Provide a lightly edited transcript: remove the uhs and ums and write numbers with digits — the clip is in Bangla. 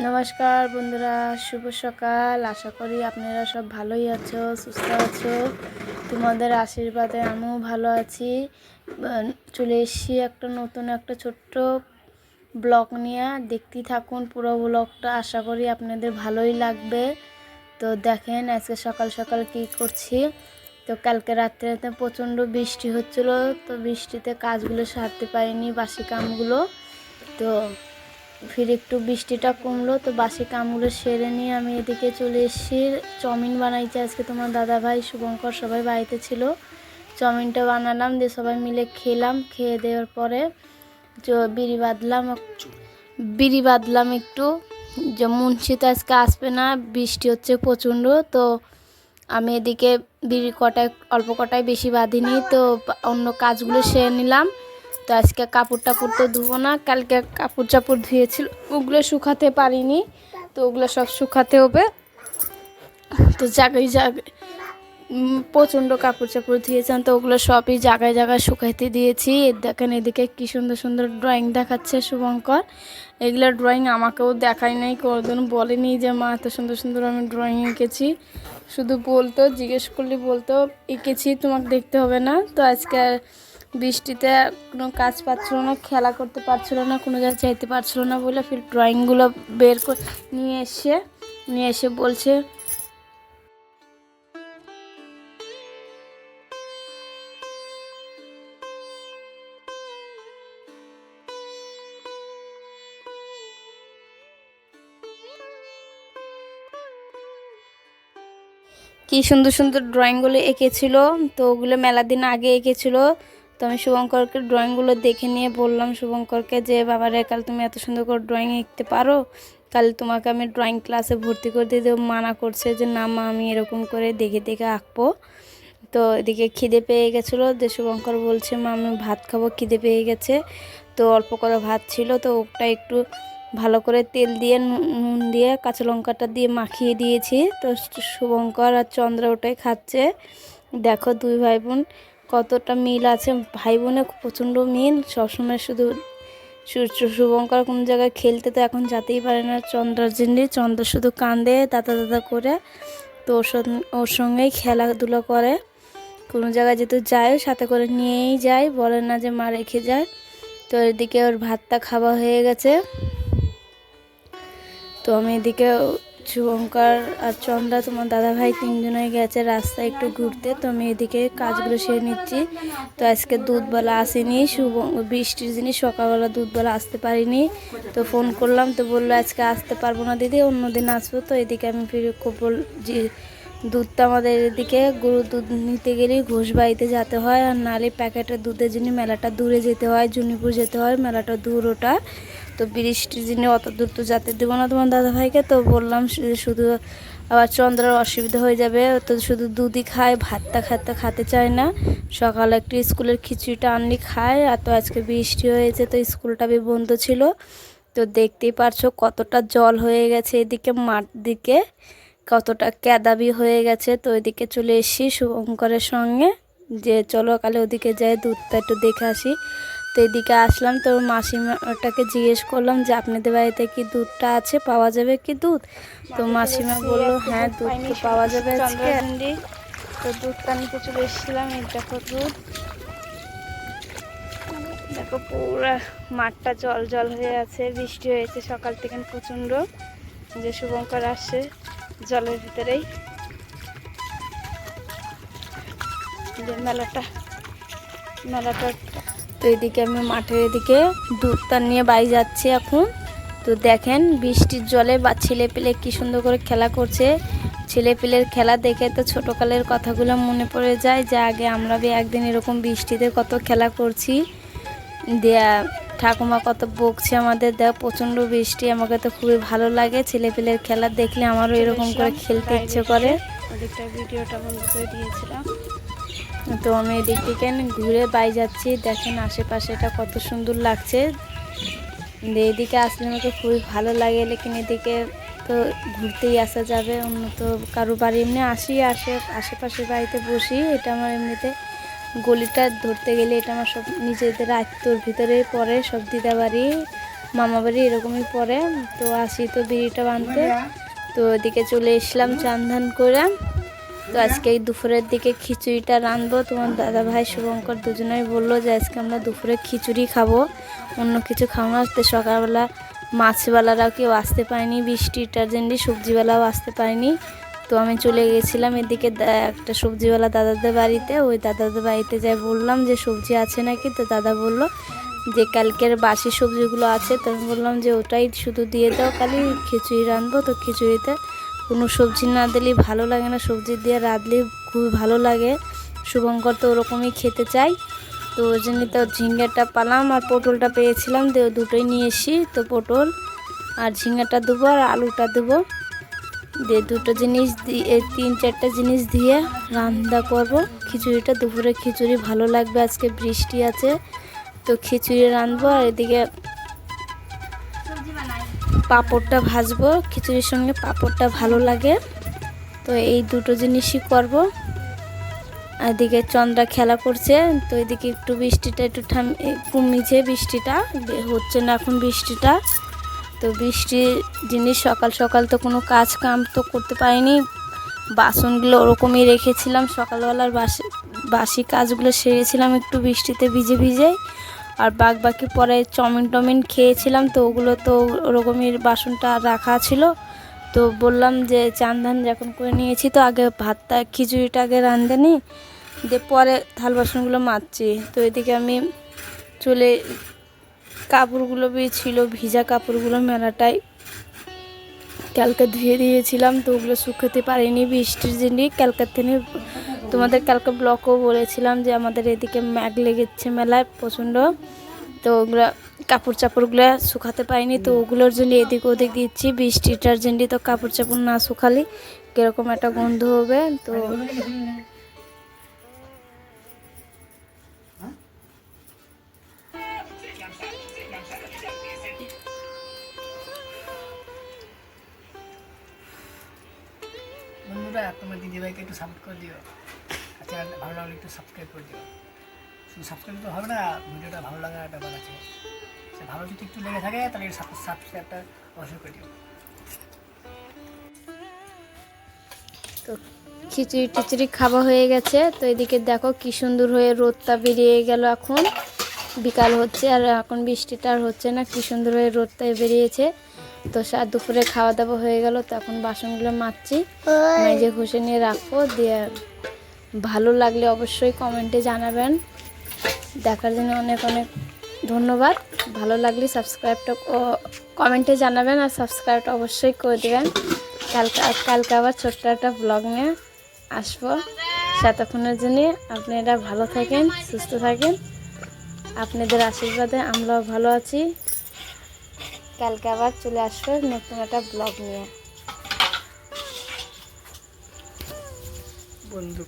নমস্কার বন্ধুরা, শুভ সকাল। আশা করি আপনারা সব ভালোই আছো, সুস্থ আছো। তোমাদের আশীর্বাদে আমিও ভালো আছি। চলে এসেছি নতুন একটা ছোট্ট ব্লগ নিয়ে। দেখতেই থাকুন পুরো ব্লগটা, আশা করি আপনাদের ভালোই লাগবে। তো দেখেন আজকে সকাল সকাল কী করছি। তো কালকে রাত্রে প্রচণ্ড বৃষ্টি হচ্ছিল, তো বৃষ্টিতে কাজগুলো সারতে পারিনি, বাসি কামগুলো। তো ফির একটু বৃষ্টিটা কমলো, তো বাসি কামগুলো সেরে নিয়ে আমি এদিকে চলে এসেছি। চাউমিন বানাইছে আজকে তোমার দাদা ভাই শুভঙ্কর, সবাই বাড়িতে ছিল। চাউমিনটা বানালাম, দিয়ে সবাই মিলে খেলাম। খেয়ে দেওয়ার পরে বিড়ি বাঁধলাম একটু, যে মুন্সি তো আজকে আসবে না, বৃষ্টি হচ্ছে প্রচণ্ড। তো আমি এদিকে বিড়ি অল্প কটায় বেশি বাঁধিনি, তো অন্য কাজগুলো সেরে নিলাম। তো আজকে কাপড় টাপড় তো ধুবো না, কালকে কাপড় চাপড় ধুয়েছিল, ওগুলো শুকাতে পারিনি, তো ওগুলো সব শুকাতে হবে। তো জায়গায় প্রচণ্ড কাপড় চাপড় ধুয়েছেন, তো ওগুলো সবই জায়গায় জায়গায় শুকাইতে দিয়েছি। দেখেন এদিকে কি সুন্দর সুন্দর ড্রয়িং দেখাচ্ছে শুভঙ্কর। এগুলো ড্রয়িং আমাকেও দেখায় নাই, কোনোদিন বলেনি যে মা এত সুন্দর সুন্দর আমি ড্রয়িং এঁকেছি। শুধু বলতো, জিজ্ঞেস করলে বলতো এঁকেছি, তোমাকে দেখতে হবে না। তো আজকে বৃষ্টিতে কোনো কাজ পাচ্ছিল না, খেলা করতে পারছিল না, কোনো জায়গায় চাইতে পারছিল না বলে ফির ড্রয়িংগুলো বের করে নিয়ে এসে বলছে কি সুন্দর সুন্দর ড্রয়িংগুলো এঁকেছিল। তো ওগুলো মেলা দিন আগে এঁকেছিল। তো আমি শুভঙ্করকে ড্রয়িংগুলো দেখে নিয়ে বললাম শুভঙ্করকে যে বাবারে, কাল তুমি এত সুন্দর করে ড্রয়িং এঁকতে পারো, কাল তোমাকে আমি ড্রয়িং ক্লাসে ভর্তি করে দিয়ে দেবো। মানা করছে যে না মা, আমি এরকম করে দেখে দেখে আঁকবো। তো এদিকে খিদে পেয়ে গেছিলো, যে শুভঙ্কর বলছে মা আমি ভাত খাবো, খিদে পেয়ে গেছে। তো অল্প করে ভাত ছিল, তো ওটা একটু ভালো করে তেল দিয়ে নুন দিয়ে কাঁচা লঙ্কাটা দিয়ে মাখিয়ে দিয়েছি। তো শুভঙ্কর আর চন্দ্র ওটাই খাচ্ছে। দেখো দুই ভাই বোন কতটা মিল আছে, ভাই বোনে প্রচণ্ড মিল। সবসময় শুধু শুভঙ্কর কোন জায়গায় খেলতে তো এখন যেতেই পারে না চন্দ্রার জন্য, চন্দ্র শুধু কান্দে দাদা দাদা করে। তো ওর সঙ্গেই খেলাধুলা করে, কোনো জায়গায় যেহেতু যায় সাথে করে নিয়েই যায়, বলে না যে মা রেখে যায়। তো এদিকে ওর ভাতটা খাওয়া হয়ে গেছে। তো আমি এদিকে শুভঙ্কর আর চন্দ্রা তোমার দাদাভাই তিনজনে গেছে রাস্তায় একটু ঘুরতে। তো আমি এদিকে কাজগুলো সেরে নিচ্ছি। তো আজকে দুধবেলা আসেনি, বৃষ্টির জিনিস সকালবেলা দুধবেলা আসতে পারিনি। তো ফোন করলাম, তো বললো আজকে আসতে পারবো না দিদি, অন্যদিন আসবো। তো এদিকে আমি ফিরে যে দুধটা আমাদের এদিকে গরুর দুধ নিতে গেলেই ঘোষবাড়িতে যেতে হয়, আর নালে প্যাকেটের দুধের জন্য মেলাটা দূরে যেতে হয়, জুনিপুর যেতে হয়, মেলাটা দূর ওটা। তো বৃষ্টির জন্য অত দূর তো যেতে দেবো না তোমার দাদাভাইকে। তো বললাম শুধু আবার চন্দ্রার অসুবিধা হয়ে যাবে, তো শুধু দুধই খায়, ভাতটা খেতে চায় না। সকালে একটু স্কুলের খিচুড়িটা আনলি খায়, আর তো আজকে বৃষ্টি হয়েছে তো স্কুলটা বন্ধ ছিল। তো দেখতেই পারছো কতটা জল হয়ে গেছে, এদিকে মাঠ দিকে কতটা ক্যাদাবি হয়ে গেছে। তো ওইদিকে চলে এসেছি শুভঙ্করের সঙ্গে, যে চলো কালে ওদিকে যাই দুধটা একটু দেখে আসি। তো এদিকে আসলাম, তো মাসিমাটাকে জিজ্ঞেস করলাম যে আপনাদের বাড়িতে কি দুধটা আছে, পাওয়া যাবে কি দুধ? তো মাসিমা বললো হ্যাঁ দুধ তো পাওয়া যাবে আজকে। তো দুধটা নিতে চলে এসেছিলাম। এই দেখো দুধ, দেখো পুরো মাঠটা জল জল হয়ে আছে, বৃষ্টি হয়েছে সকাল থেকে প্রচণ্ড। যে শুভঙ্কর আসছে জলের ভিতরেই, যে মেলাটা তো এদিকে আমি মাঠের এদিকে দুধটা নিয়ে বাড়ি যাচ্ছি এখন। তো দেখেন বৃষ্টির জলে বা ছেলে পেলে কি সুন্দর করে খেলা করছে। ছেলে পেলের খেলা দেখে তো ছোটোকালের কথাগুলো মনে পড়ে যায়, যে আগে আমরা একদিন এরকম বৃষ্টিতে কত খেলা করছি। দেয়া ঠাকুমা কত বকছে আমাদের, দেখ প্রচণ্ড বৃষ্টি, আমাকে তো খুবই ভালো লাগে। ছেলে পেলের খেলা দেখলে আমারও এরকম করে খেলতে ইচ্ছে করে। ওদিকটা ভিডিওটা বন্ধ করে দিয়েছিলাম। তো আমি এদিক থেকে ঘুরে বাই যাচ্ছি, দেখেন আশেপাশেটা কত সুন্দর লাগছে। এদিকে আসলে আমাকে খুবই ভালো লাগে, লেকিন এদিকে তো ঘুরতেই আসা যাবে, অন্য তো কারো বাড়ি এমনি আশেপাশে বাড়িতে বসি। এটা আমার এমনিতে গলিটা ধরতে গেলে এটা আমার সব নিজেদের আয়ত্তর ভিতরে পড়ে, সব দিদা বাড়ি মামা বাড়ি এরকমই পরে। তো আসি তো বিড়িটা বাঁধতে, তো ওদিকে চলে এসলাম চান ধান করে। তো আজকে এই দুপুরের দিকে খিচুড়িটা রাঁধবো। তোমার দাদা ভাই শুভঙ্কর দুজনেই বললো যে আজকে আমরা দুপুরে খিচুড়ি খাবো, অন্য কিছু খাবো না। তো সকালবেলা মাছওয়ালারাও কেউ আসতে পারেনি, বৃষ্টিটার জন্য সবজিওয়ালাও আসতে পারেনি। তো আমি চলে গেছিলাম এদিকে একটা সবজিওয়ালা দাদাদের বাড়িতে। ওই দাদাদের বাড়িতে যাই বললাম যে সবজি আছে নাকি। তো দাদা বললো যে কালকের বাসি সবজিগুলো আছে। তো আমি বললাম যে ওটাই শুধু দিয়ে দাও, কালি খিচুড়ি রাঁধবো। তো খিচুড়িতে কোনো সবজি না দিলেই ভালো লাগে না, সবজি দিয়ে রাঁধলে খুবই ভালো লাগে। শুভঙ্কর তো ওরকমই খেতে চাই। তো ওই জন্য তো ঝিঙ্গাটা পালাম আর পটলটা পেয়েছিলাম, তো দুটোই নিয়ে এসি। তো পটল আর ঝিঙ্গাটা দেবো আর আলুটা দেবো, দিয়ে দুটো জিনিস দিয়ে 3-4টা জিনিস দিয়ে রান্না করবো খিচুড়িটা। দুপুরে খিচুড়ি ভালো লাগবে, আজকে বৃষ্টি আছে তো খিচুড়ি রাঁধবো। আর এদিকে পাঁপড়টা ভাজবো, খিচুড়ির সঙ্গে পাঁপড়টা ভালো লাগে। তো এই দুটো জিনিসই করব। এদিকে চন্দ্রা খেলা করছে। তো এদিকে একটু বৃষ্টিটা একটু কমিছে, বৃষ্টিটা হচ্ছে না এখন বৃষ্টিটা। তো বৃষ্টির জিনিস সকাল সকাল তো কোনো কাজ কাম তো করতে পারিনি, বাসনগুলো ওরকমই রেখেছিলাম। সকালবেলার বাসি কাজগুলো সেরেছিলাম একটু বৃষ্টিতে ভিজে ভিজে। আর বাকি পরে চাউমিন খেয়েছিলাম, তো ওগুলো তো ওরকমই বাসনটা রাখা ছিল। তো বললাম যে চান ধান যখন করে নিয়েছি তো আগে ভাতটা খিচুড়িটা আগে রাঁধে নিই, দিয়ে পরে থাল বাসনগুলো মাজছি। তো এদিকে আমি চলে কাপড়গুলো ছিল ভিজা কাপড়গুলো মেলাটাই কালকে ধুয়ে দিয়েছিলাম, তো ওগুলো শুকাতে পারিনি বৃষ্টির জন্য। কালকার থেকে তোমাদের কালকে ব্লগও বলেছিলাম যে আমাদের এদিকে ম্যাগ লেগেছে মেলায় প্রচণ্ড। তো ওগুলো কাপড় চাপড়গুলো শুকাতে পারিনি, তো ওগুলোর জন্য এদিক ওদিক দিচ্ছি। বৃষ্টিটার জন্য তো কাপড় চাপড় না শুকালে কীরকম একটা গন্ধ হবে। তো বন্ধুরা তোমার দিদিভাইকে একটু সাপোর্ট করে দিও, আচ্ছা ভালো লাগলে একটু সাবস্ক্রাইব করে দিও। শুধু সাবস্ক্রাইব তো হবে না, ভিডিওটা ভালো লাগার একটা ব্যাপার আছে। সে ভালো যদি একটু লেগে থাকে তাহলে সাবস্ক্রাইবটা অবশ্যই করে দিও। তো খিচুড়ি টিচুড়ি খাওয়া হয়ে গেছে। তো এদিকে দেখো কি সুন্দর হয়ে রোদটা বেরিয়ে গেল, এখন বিকাল হচ্ছে আর এখন বৃষ্টিটা আর হচ্ছে না, কি সুন্দর হয়ে রোদটা বেরিয়েছে। তো দুপুরে খাওয়া দাওয়া হয়ে গেল। তো এখন বাসনগুলো মাজছি, মেজে ঘষে নিয়ে রাখবো। দিয়ে ভালো লাগলে অবশ্যই কমেন্টে জানাবেন। দেখার জন্য অনেক অনেক ধন্যবাদ। ভালো লাগলে সাবস্ক্রাইবটা কমেন্টে জানাবেন আর সাবস্ক্রাইবটা অবশ্যই করে দেবেন। কালকে আবার ছোট্ট একটা ব্লগ নিয়ে আসবো। ততক্ষণের জন্য আপনারা ভালো থাকেন, সুস্থ থাকেন। আপনাদের আশীর্বাদে আমরাও ভালো আছি। কালকে আবার চলে আসবো নতুন একটা ব্লগ নিয়ে। বন্ধু